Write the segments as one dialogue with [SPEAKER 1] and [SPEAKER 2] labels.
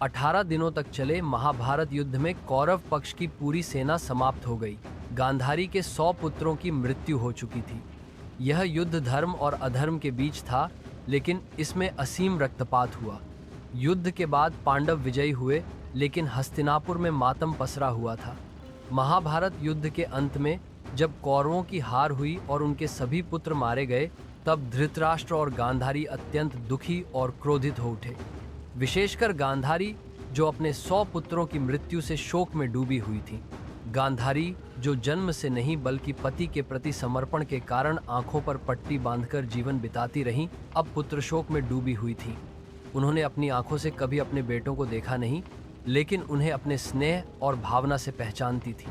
[SPEAKER 1] 18 दिनों तक चले महाभारत युद्ध में कौरव पक्ष की पूरी सेना समाप्त हो गई। गांधारी के 100 पुत्रों की मृत्यु हो चुकी थी। यह युद्ध धर्म और अधर्म के बीच था, लेकिन इसमें असीम रक्तपात हुआ। युद्ध के बाद पांडव विजयी हुए, लेकिन हस्तिनापुर में मातम पसरा हुआ था। महाभारत युद्ध के अंत में जब कौरवों की हार हुई और उनके सभी पुत्र मारे गए, तब धृतराष्ट्र और गांधारी अत्यंत दुखी और क्रोधित हो उठे। विशेषकर गांधारी, जो अपने 100 पुत्रों की मृत्यु से शोक में डूबी हुई थी। गांधारी, जो जन्म से नहीं बल्कि पति के प्रति समर्पण के कारण आंखों पर पट्टी बांधकर जीवन बिताती रहीं, अब पुत्र शोक में डूबी हुई थी। उन्होंने अपनी आंखों से कभी अपने बेटों को देखा नहीं, लेकिन उन्हें अपने स्नेह और भावना से पहचानती थी।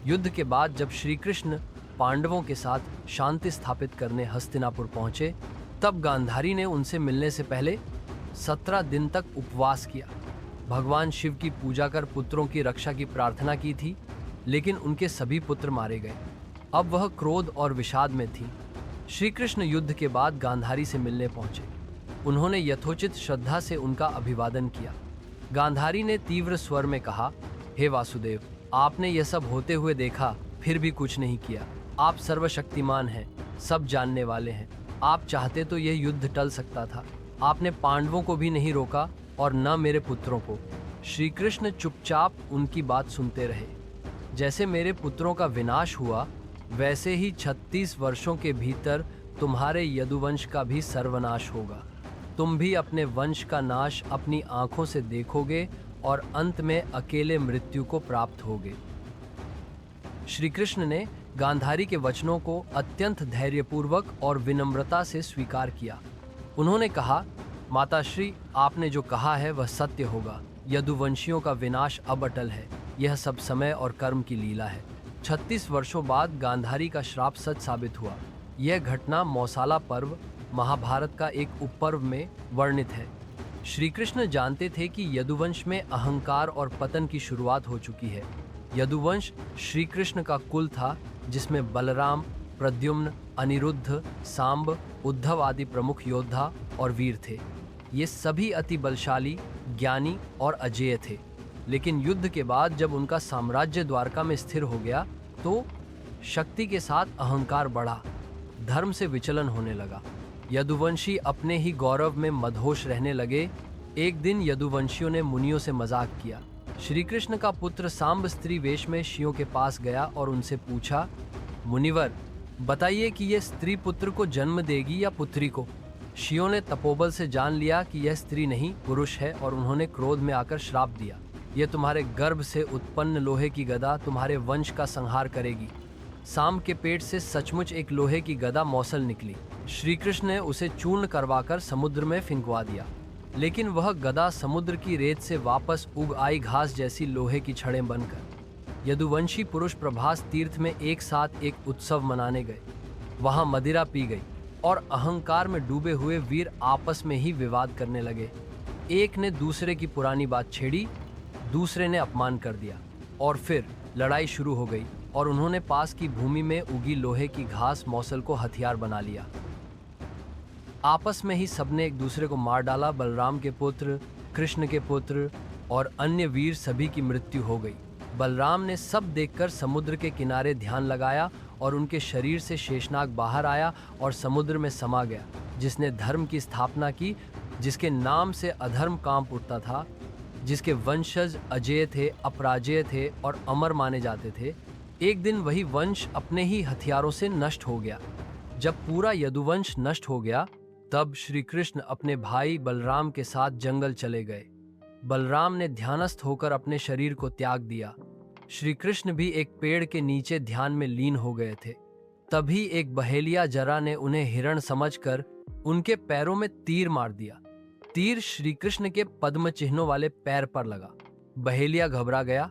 [SPEAKER 1] युद्ध के बाद जब श्री कृष्ण पांडवों के साथ शांति स्थापित करने हस्तिनापुर पहुंचे, तब गांधारी ने उनसे मिलने से पहले 17 दिन तक उपवास किया। भगवान शिव की पूजा कर पुत्रों की रक्षा की प्रार्थना की थी, लेकिन उनके सभी पुत्र मारे गए। अब वह क्रोध और विषाद में थी। श्री कृष्ण युद्ध के बाद गांधारी से मिलने पहुंचे। उन्होंने यथोचित श्रद्धा से उनका अभिवादन किया। गांधारी ने तीव्र स्वर में कहा, हे वासुदेव, आपने यह सब होते हुए देखा, फिर भी कुछ नहीं किया। आप सर्वशक्तिमान हैं, सब जानने वाले हैं। आप चाहते तो यह युद्ध टल सकता था। आपने पांडवों को भी नहीं रोका और न मेरे पुत्रों को। श्री कृष्ण चुपचाप उनकी बात सुनते रहे। जैसे मेरे पुत्रों का विनाश हुआ, वैसे ही 36 वर्षों के भीतर तुम्हारे यदुवंश का भी सर्वनाश होगा। तुम भी अपने वंश का नाश अपनी आंखों से देखोगे और अंत में अकेले मृत्यु को प्राप्त होगे। श्री कृष्ण ने गांधारी के वचनों को अत्यंत धैर्यपूर्वक और विनम्रता से स्वीकार किया। उन्होंने कहा, माताश्री, आपने जो कहा है वह सत्य होगा। यदुवंशियों का विनाश अब अटल है। यह सब समय और कर्म की लीला है। 36 वर्षों बाद गांधारी का श्राप सच साबित हुआ। यह घटना मौसाला पर्व, महाभारत का एक उपपर्व में वर्णित है। श्री कृष्ण जानते थे कि यदुवंश में अहंकार और पतन की शुरुआत हो चुकी है। यदुवंश श्री कृष्ण का कुल था, जिसमें बलराम, प्रद्युम्न, अनिरुद्ध, सांब, उद्धव आदि प्रमुख योद्धा और वीर थे। ये सभी अति बलशाली, ज्ञानी और अजेय थे। लेकिन युद्ध के बाद जब उनका साम्राज्य द्वारका में स्थिर हो गया, तो शक्ति के साथ अहंकार बढ़ा, धर्म से विचलन होने लगा। यदुवंशी अपने ही गौरव में मदहोश रहने लगे। एक दिन यदुवंशियों ने मुनियों से मजाक किया। श्री कृष्ण का पुत्र सांब स्त्री वेश में शियों के पास गया और उनसे पूछा, मुनिवर, बताइए कि यह स्त्री पुत्र को जन्म देगी या पुत्री को? शियों ने तपोबल से जान लिया कि यह स्त्री नहीं पुरुष है और उन्होंने क्रोध में आकर श्राप दिया, यह तुम्हारे गर्भ से उत्पन्न लोहे की गदा तुम्हारे वंश का संहार करेगी। सांब के पेट से सचमुच एक लोहे की गदा मौसल निकली। श्री कृष्ण ने उसे चूर्ण करवाकर समुद्र में फिंकवा दिया, लेकिन वह गदा समुद्र की रेत से वापस उग आई घास जैसी लोहे की छड़ें बनकर। यदुवंशी पुरुष प्रभास तीर्थ में एक साथ एक उत्सव मनाने गए। वहां मदिरा पी गई और अहंकार में डूबे हुए वीर आपस में ही विवाद करने लगे। एक ने दूसरे की पुरानी बात छेड़ी, दूसरे ने अपमान कर दिया और फिर लड़ाई शुरू हो गई और उन्होंने पास की भूमि में उगी लोहे की घास मौसल को हथियार बना लिया। आपस में ही सबने एक दूसरे को मार डाला। बलराम के पुत्र, कृष्ण के पुत्र और अन्य वीर सभी की मृत्यु हो गई। बलराम ने सब देखकर समुद्र के किनारे ध्यान लगाया और उनके शरीर से शेषनाग बाहर आया और समुद्र में समा गया। जिसने धर्म की स्थापना की, जिसके नाम से अधर्म कांप उठता था, जिसके वंशज अजेय थे, अपराजेय थे और अमर माने जाते थे, एक दिन वही वंश अपने ही हथियारों से नष्ट हो गया। जब पूरा यदुवंश नष्ट हो गया, तब श्री कृष्ण अपने भाई बलराम के साथ जंगल चले गए। बलराम ने ध्यानस्थ होकर अपने शरीर को त्याग दिया। श्री कृष्ण भी एक पेड़ के नीचे ध्यान में लीन हो गए थे। तभी एक बहेलिया जरा ने उन्हें हिरण समझकर उनके पैरों में तीर मार दिया। तीर श्री कृष्ण के पद्म चिन्हों वाले पैर पर लगा। बहेलिया घबरा गया,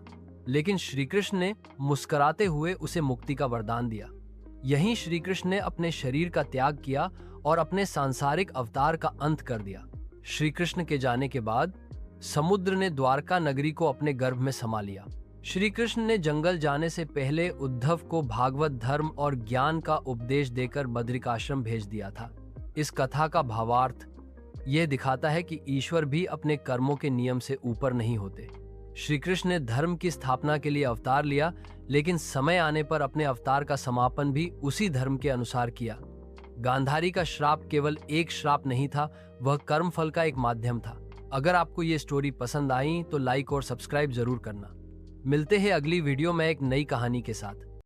[SPEAKER 1] लेकिन श्री कृष्ण ने मुस्कुराते हुए उसे मुक्ति का वरदान दिया। यहीं श्री कृष्ण ने अपने शरीर का त्याग किया और अपने सांसारिक अवतार का अंत कर दिया। श्री कृष्ण के जाने के बाद समुद्र ने द्वारका नगरी को अपने गर्भ में समा लिया। श्री कृष्ण ने जंगल जाने से पहले उद्धव को भागवत धर्म और ज्ञान का उपदेश देकर बद्रिकाश्रम भेज दिया था। इस कथा का भावार्थ यह दिखाता है कि ईश्वर भी अपने कर्मों के नियम से ऊपर नहीं होते। श्री कृष्ण ने धर्म की स्थापना के लिए अवतार लिया, लेकिन समय आने पर अपने अवतार का समापन भी उसी धर्म के अनुसार किया। गांधारी का श्राप केवल एक श्राप नहीं था, वह कर्मफल का एक माध्यम था। अगर आपको ये स्टोरी पसंद आई तो लाइक और सब्सक्राइब जरूर करना। मिलते हैं अगली वीडियो में एक नई कहानी के साथ।